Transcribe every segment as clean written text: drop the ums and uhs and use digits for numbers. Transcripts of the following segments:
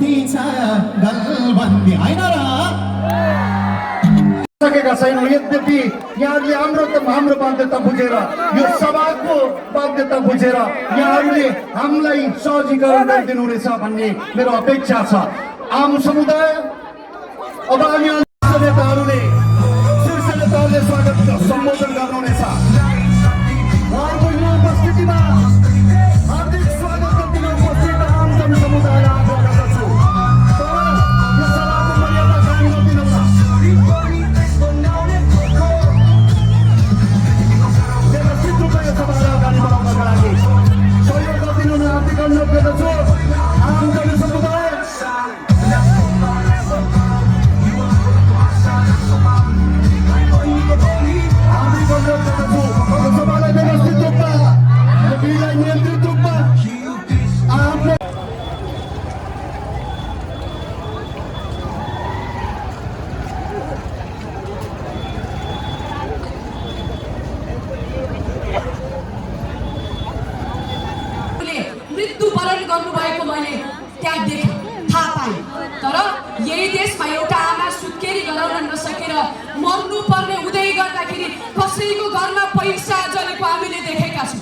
कति छ गलबन्दी हैन र सकेका छैनौँ। यद्यपि यहाँहरूले हाम्रो बाध्यता बुझेर यो सभाको बाध्यता बुझेर यहाँहरूले हामीलाई सहजीकरण गरिदिनु हुनेछ भन्ने मेरो अपेक्षा छ। आम समुदाय अब हामी नेताहरूले शीर्ष नेताहरूले स्वागत सम्बोधन गर्नुहुनेछ। उहाँहरूको यो उपस्थितिमा हार्दिक स्वागत गर्न उपस्थित आम जनसमुदायलाई आग्रह गर्दछु। यो सभाको मर्यादा कायम गरिदिनुहोला। व्यवस्थित रूपमा यो सभालाई अगाडि बढाउनका लागि सहयोग गरिदिनु हुन हार्दिक अनुरोध गर्दछु। आम जनसमुदाय सभालाई व्यवस्थित रूपमा भिडलाई नियन्त्रित रूपमा मृत्युवरण गर्नुभएको मैले त्यहाँ देखेँ, थाहा पाएँ। तर यही देशमा एउटा आमा सुत्केरी गराउन नसकेर मर्नुपर्ने हुँदै गर्दाखेरि कसैको घरमा पैसा जलेको हामीले देखेका छौँ।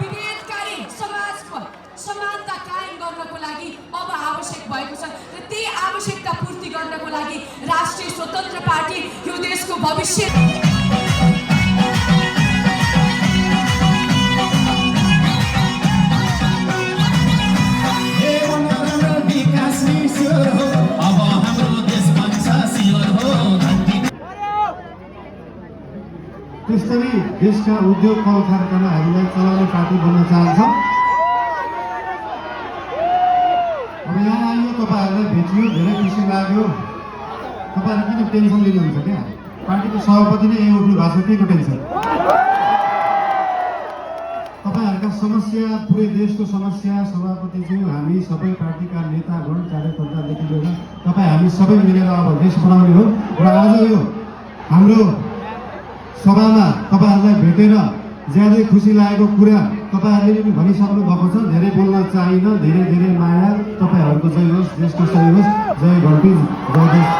विभेदकारी समाजको समानता कायम गर्नको लागि अब आवश्यक भएको छ र त्यही आवश्यकता पूर्ति गर्नको लागि राष्ट्रिय स्वतन्त्र पार्टी यो देशको भविष्य त्यसरी देशका उद्योग कल कारखानाहरूलाई चलाउने पार्टी बन्न चाहन्छौँ। अब यहाँ आइयो, तपाईँहरूलाई भेटियो, धेरै खुसी लाग्यो। तपाईँहरू किन टेन्सन लिनुहुन्छ क्या? पार्टीको सभापति नै यही उठ्नु भएको छ, केको टेन्सन? तपाईँहरूका समस्या, पुरै देशको समस्या सभापति चाहिँ हामी सबै पार्टीका नेतागण कार्यकर्तादेखि लिएर तपाईँ हामी सबै मिलेर अब देश बनाउने हो। र आज यो हाम्रो सभामा तपाईँहरूलाई भेटेर ज्यादै खुसी लागेको कुरा तपाईँहरूले पनि भनिसक्नु भएको छ। धेरै बोल्न चाहिन, धेरै धेरै माया। तपाईँहरूको जय होस्, देशको जय होस्, जय घन्टी, जय देश।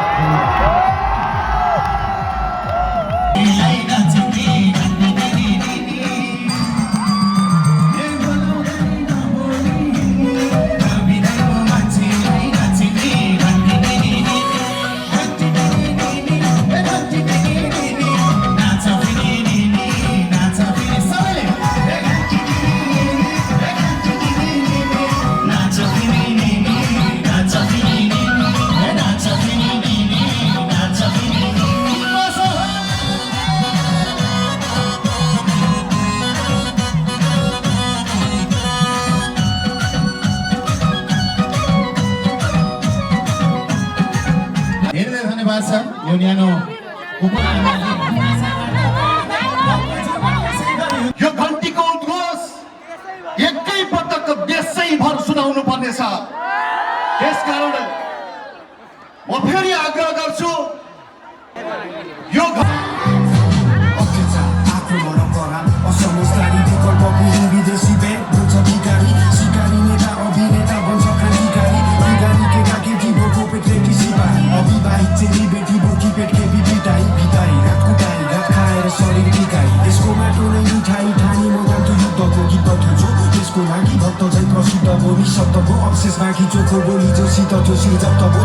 यो न्यानो यो घन्टीको उद्घोष एकै पटक देशैभर सुनाउनु पर्नेछ। त्यसकारण म फेरि आग्रह गर्छु यो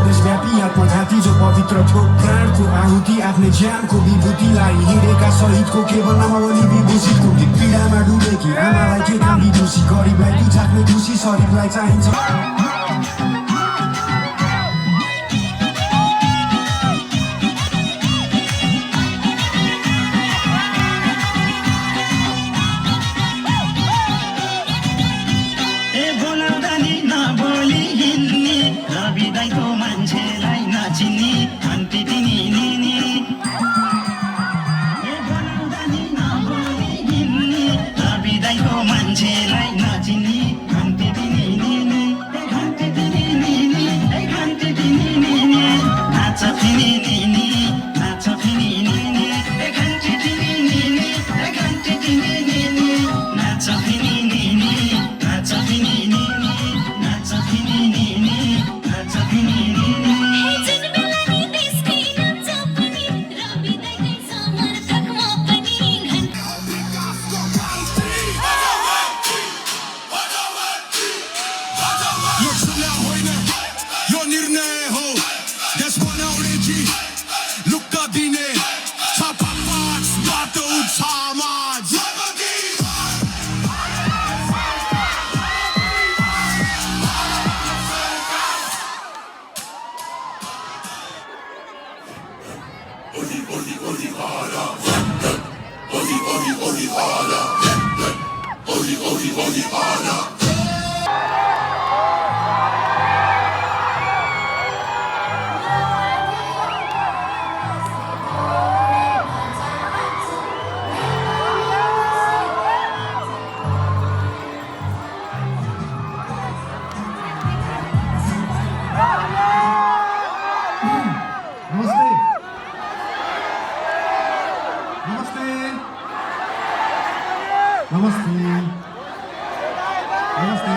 देशव्यापी आत्मघाती जो पवित्र थियो प्राणको आहुति आफ्नै ज्यानको विभूतिलाई हिँडेका शहीदको केवल नामावली विभूषितको पीडामा डुबेकी आमालाई के काम विदुषी गरिबलाई बिचाक्ने खुसी शरीरलाई चाहिन्छ। नमस्ते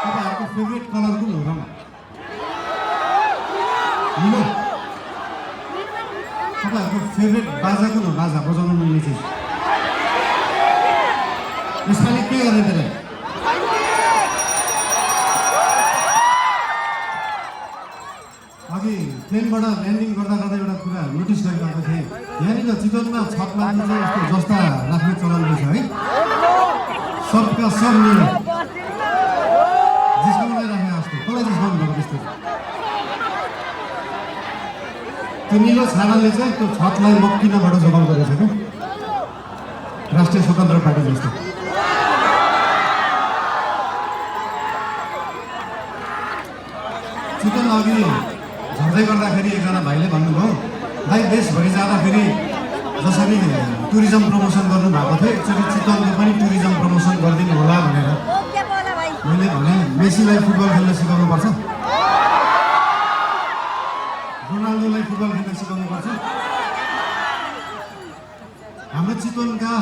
तपाईँहरूको फेभरेट कलर कुन हो र निलो तपाईँहरूको फेभरेट बाजा कुन हो बाजा बजाउनु मिल्ने चिज यसपालि के गर्ने त्यसलाई अघि प्लेनबाट ल्यान्डिङ गर्दा गर्दा एउटा कुरा नोटिस गरिरहेको थिएँ यहाँनिर चितवनमा छतमाथि चाहिँ यस्तो जस्ता राख्ने चलन रहेछ है सबका सब निलो जिस्काउनलाई राखेको जस्तो कसलाई जिस्काउनु भएको त्यस्तो त्यो निलो छानाले चाहिँ त्यो छतलाई मक्किनबाट जोगाउँदो रहेछ क्या राष्ट्रिय स्वतन्त्र पार्टी जस्तो चितवन अघि झर्दै गर्दाखेरि एकजना भाइले भन्नुभयो भाइ देशभरि जाँदाखेरि जसरी टुरिज्म प्रमोसन गर्नुभएको थियो एकचोटि चितवनको पनि टुरिज्म प्रमोसन गरिदिनु होला भनेर मैले भने मेसीलाई फुटबल खेल्न सिकाउनुपर्छ रोनाल्डोलाई फुटबल खेल्न सिकाउनुपर्छ हाम्रो चितवनका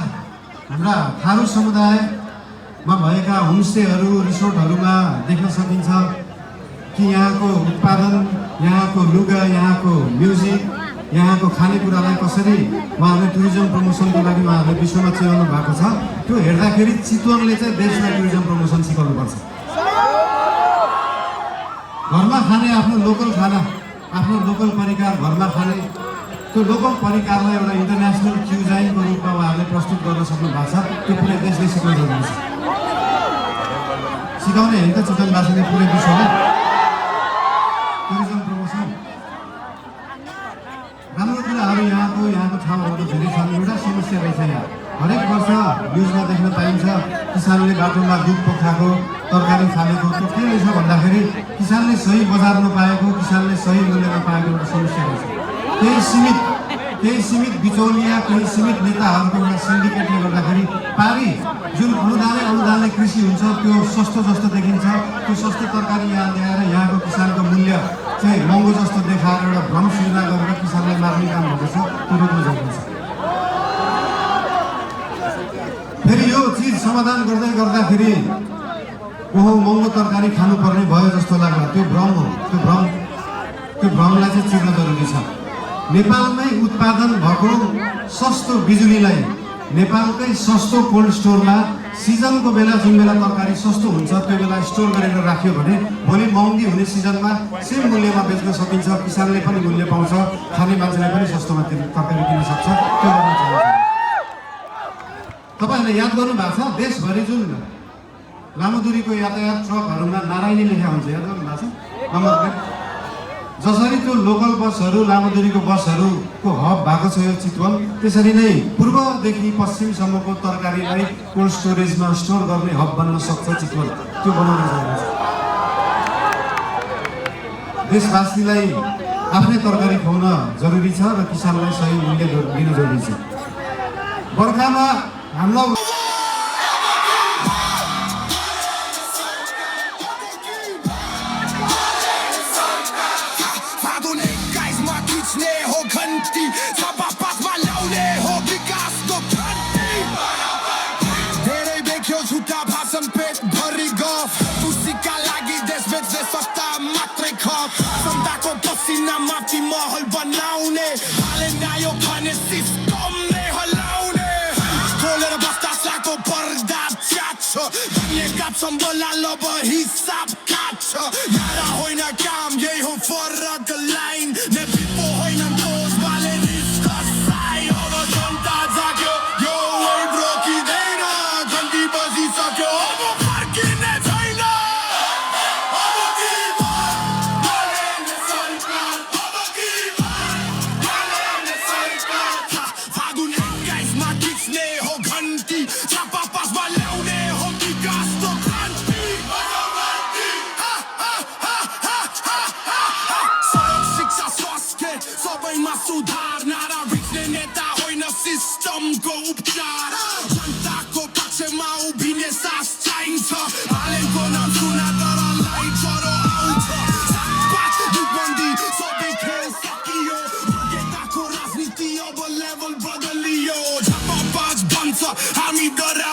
हाम्रा थारू समुदायमा भएका होमस्टेहरू रिसोर्टहरूमा देख्न सकिन्छ कि यहाँको उत्पादन यहाँको लुगा यहाँको म्युजिक यहाँको खानेकुरालाई कसरी उहाँहरूले टुरिज्म प्रमोसनको लागि उहाँहरूले विश्वमा चिनाउनु भएको छ त्यो हेर्दाखेरि चितवनले चाहिँ देशलाई टुरिज्म प्रमोसन सिकाउनुपर्छ घरमा खाने आफ्नो लोकल खाना आफ्नो लोकल परिकार घरमा खाने त्यो लोकल परिकारलाई एउटा इन्टरनेसनल क्युजाइनको रूपमा उहाँहरूले प्रस्तुत गर्न सक्नु भएको छ त्यो पुरै देशले सिकाउनु सक्नुहुन्छ सिकाउने होइन त चितवनवासीले पुरै विश्वलाई टुरिज्म प्रमोसन राम्रो कुराहरू यहाँको ठाउँहरू धेरै छन् एउटा समस्या रहेछ यहाँ हरेक वर्ष न्युजमा देख्न पाइन्छ किसानले बाटोमा दुध पोखाएको तरकारी फालेको त्यो के रहेछ भन्दाखेरि किसानले सही बजार नपाएको किसानले सही मूल्य नपाएको एउटा समस्या रहेछ केही सीमित बिचौलिया केही सीमित नेताहरूको एउटा सिन्डिकेटले गर्दाखेरि पारी जुन अनुदानले कृषि हुन्छ त्यो सस्तो जस्तो देखिन्छ त्यो सस्तो तरकारी यहाँ ल्याएर यहाँको किसानको मूल्य चाहिँ महँगो जस्तो देखाएर एउटा भ्रम सृजना गरेर किसानलाई मार्ने काम भएको छ त्यो रोक्न जरुरी छ फेरि यो चिज समाधान गर्दै गर्दाखेरि ओहो महँगो तरकारी खानुपर्ने भयो जस्तो लाग्ला त्यो भ्रम हो त्यो भ्रमलाई चाहिँ चिर्न जरुरी छ नेपालमै उत्पादन भएको सस्तो बिजुलीलाई नेपालकै सस्तो कोल्ड स्टोरमा सिजनको बेला जुन बेला तरकारी सस्तो हुन्छ त्यो बेला स्टोर गरेर राख्यो भने भोलि महँगी हुने सिजनमा सेम मूल्यमा बेच्न सकिन्छ किसानले पनि मूल्य पाउँछ खाने मान्छेले पनि सस्तोमा तरकारी किन्न सक्छ त्यो गर्न चाहन्छ तपाईँहरूले याद गर्नु भएको छ देशभरि जुन लामो दूरीको यातायात ट्रकहरूमा नारायणी लेखा हुन्छ याद गर्नु भएको छ जसरी त्यो लोकल बसहरू लामो दूरीको बसहरूको हब भएको छ यो चितवन त्यसरी नै पूर्वदेखि पश्चिमसम्मको तरकारीलाई कोल्ड स्टोरेजमा स्टोर गर्ने हब बन्न सक्छ चितवन त्यो बनाउन जरुरी छ देशवासीलाई आफ्नै तरकारी खुवाउन जरुरी छ र किसानलाई सही मूल्य दिन जरुरी छ बर्खामा हामीलाई माथि महल बनाउने हालेनायो भने सिस्टमले हलाउने खोलेर बस्दा साको पर्दा च्याच्छ दुनियाँका सम्बला लब हिसाब काट्छ यारा होइन काम यही हो फरक लाइन नेपिपो होइन दोष वाले रिस्क साइ अब जनता जाग्यो यो वेभ रोकिँदैन घन्टी बजिसक्यो अब फर्किने छैन सुधार नारा रिक्ने नेता होइन सिस्टमको उपचार जनताको पक्षमा उभिने सास चाहिन्छ हालेको नाम सुना तर लाइटहरू आउँछ सातपात दुबन्दी सबै खेल सकियो नेताको राजनीति अब लेभल बदलियो झपाबाज बन्छ हामी डर